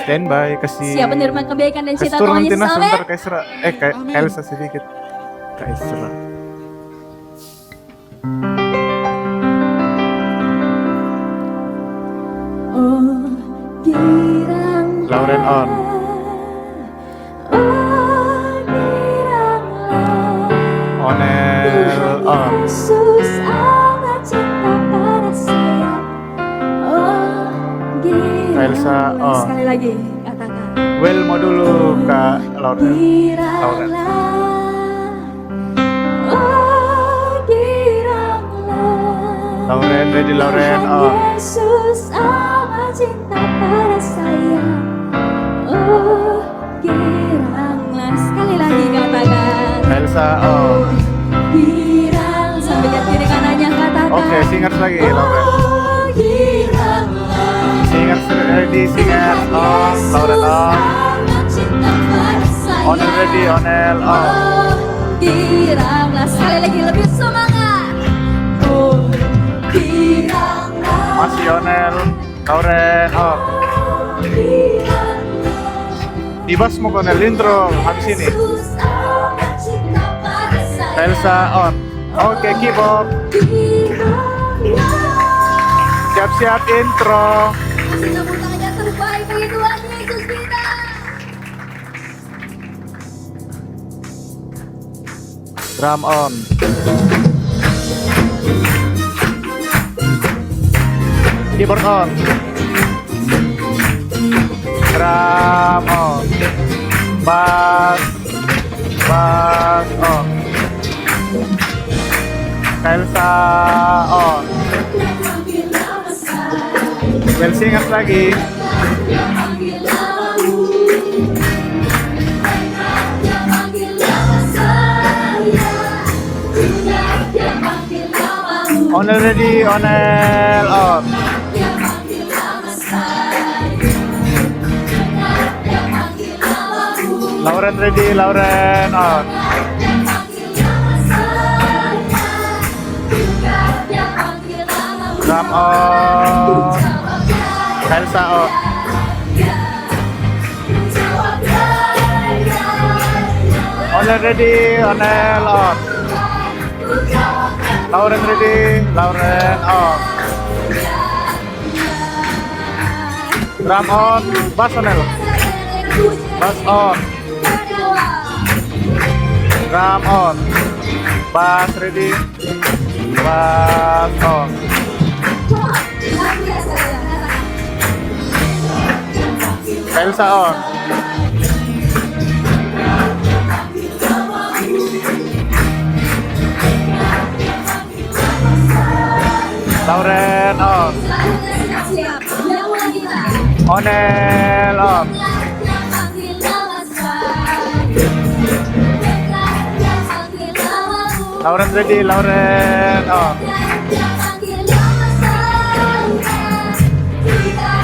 Standby, kasih. Siap menerima kebaikan dan Kasih cinta turun Tuhan nanti Yesus. nah sebentar Amin. Kak Isra. Kak Elsa sedikit. Kak Isra. Oh, giranglah. Lauren on. Oh, giranglah. Onel on. Yesus amat cinta pada saya. Oh, giranglah. Elsa on. Sekali lagi katakan. Well mau dulu Kak Lauren. Giranglah. Oh, giranglah. Lauren ready Lauren on. Yesus amat cinta pada saya. Oh, giranglah. Sekali lagi katakan. Elsa on. Girang sampai ke kiri kanannya katakan. Oke, singers lagi Lauren. Oh, giranglah. Singers ready, singers on. Lauren on. Onel ready, Onel on. Oh, giranglah. Sekali lagi lebih semangat. Oh, giranglah. Masih Onel. Lauren on. Ibas mau Onel intro habis ini. Elsa on. Oke, keyboard. Siap-siap intro. Tepuk tangannya terbaik bagi Tuhan Yesus kita. Drum on. Keyboard on. Drum on. Bass. Bass on. Elsa on. Well singers lagi. Onel ready, Onel on. Lauren ready, Lauren on. Drum on. Elsa on. Onel ready, Onel on. Lauren ready, Lauren on. Drum on, bass Onel. Bass on. Drum on. Bass ready. Bass on. Elsa on. Lauren on. Onel on. Lauren ready, Lauren on.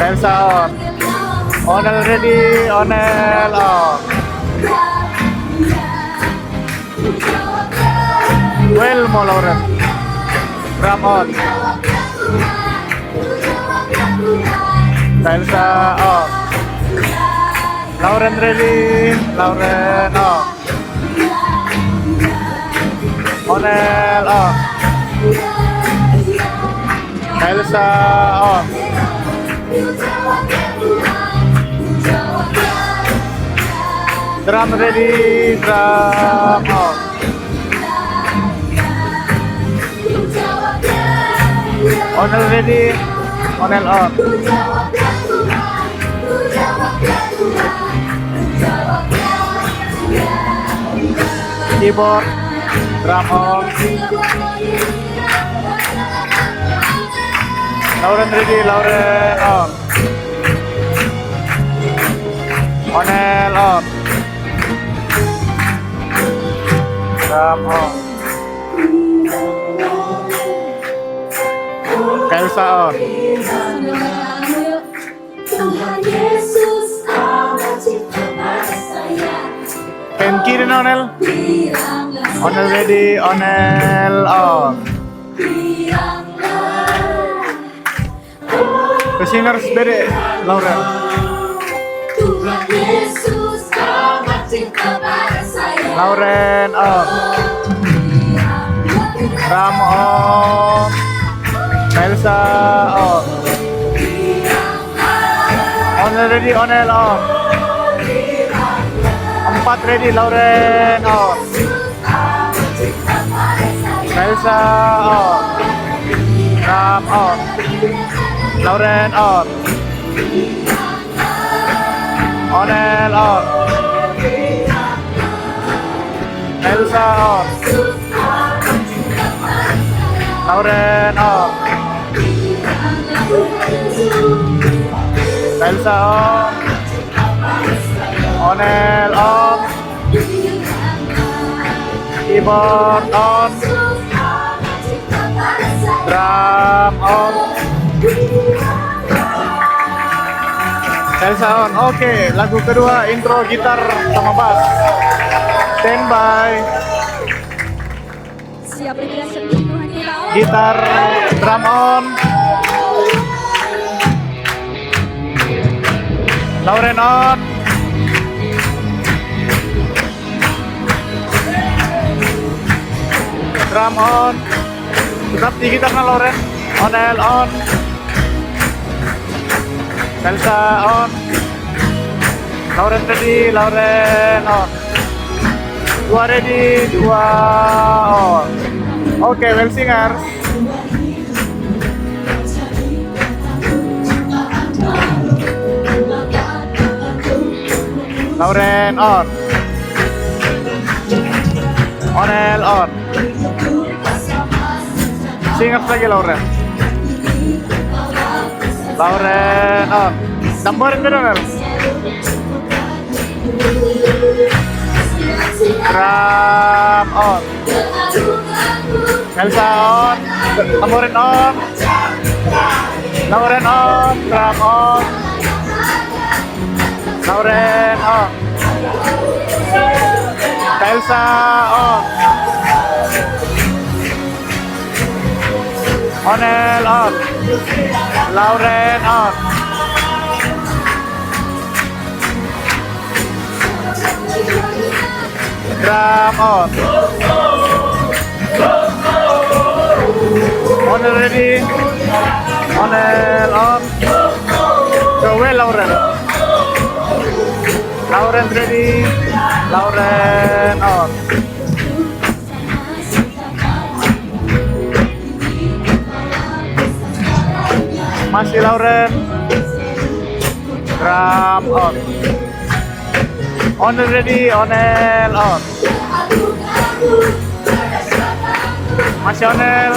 Elsa on. Onel ready, Onel on. Well mau Lauren. Drum on. Elsa on. Lauren ready, Lauren on. Onel on. Elsa on. Drum ready, drum on. Onel ready, Onel on. Keyboard, drum on. Lauren ready, Lauren on. Onel on. Drum on. Elsa on. Tuhan Yesus amat cinta pada saya. Pen kiri Onel. Onel ready, Onel on. The singers bede, Lauren. Tuhan Yesus amat cinta pada saya. Lauren on. Drum on. Elsa on. Onel ready, Onel on. 4 ready, Lauren on. Elsa on. Drum on. Lauren on. Onel on. Elsa on. Lauren on. Elsa on. Onel on. Keyboard on. Drum on. Elsa on. Oke, lagu kedua intro gitar sama bass. Standby. Siap dengan sentuhan kita. Gitar, drum on. Lauren on. Drum on. Tetap di gitarnya Lauren. Onel on. Elsa on. Lauren ready, Lauren on. 2 ready, 2 on. Oke, well singers. Lauren on. Onel on. Singers lagi Lauren. Lauren on. Tambarin ka dong, Drum on. Elsa on. Tamborin on. Lauren on. Drum on. Lauren on. Elsa on. Onel on. Lauren on. Drum on. Onel ready. Onel on. Go well, Lauren. Lauren ready. Lauren on. Masih Lauren. Drum on. Onel ready, Onel on. Masih Onel.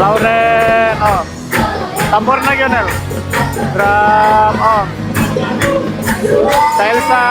Lauren on. Tamborin lagi Onel. Drum on. Elsa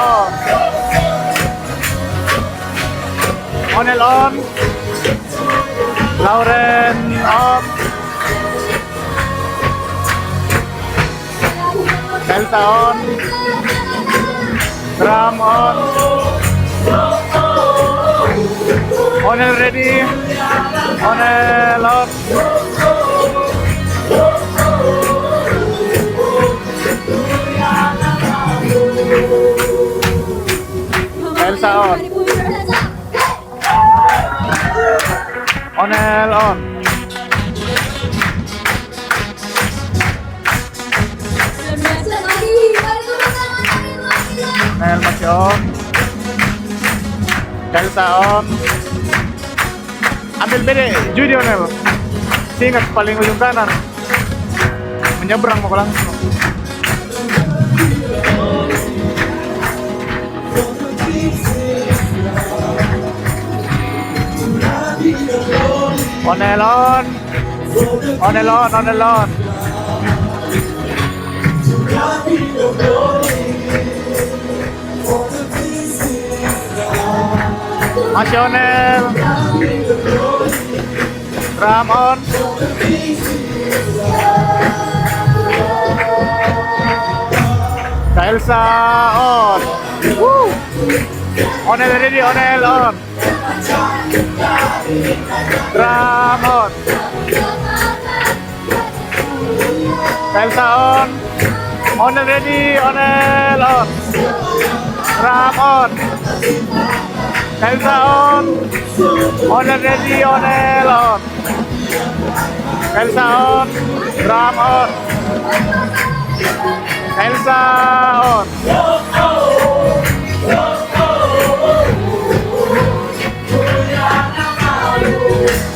on. Onel on. Lauren on. Elsa on. Drum on. Onel ready. Onel on. Elsa on. Onel on. Onel masih on. Elsa on. Ambil bede, Judi Onel. Ingat paling ujung kanan. Menyeberang mau langsung. Onel on. Onel on, Onel on. Masih Onel. Drum on. Elsa on. Woo. Onel ready, Onel on. Drum on. Elsa on. Onel ready, Onel on. Ram on. Elsa on. Onel ready, Onel on. Elsa on. Ram on. Elsa on.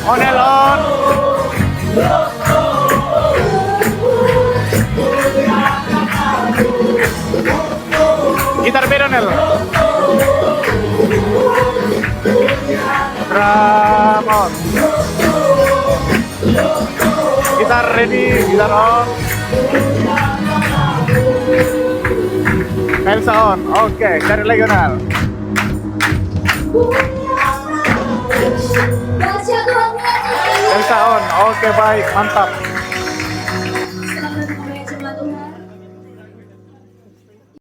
Onel on. Gitar beda Onel. Drum on. Gitar ready, gitar on. Elsa on. Oke, cari lagi Onel. Elsa on. Oke, baik, mantap.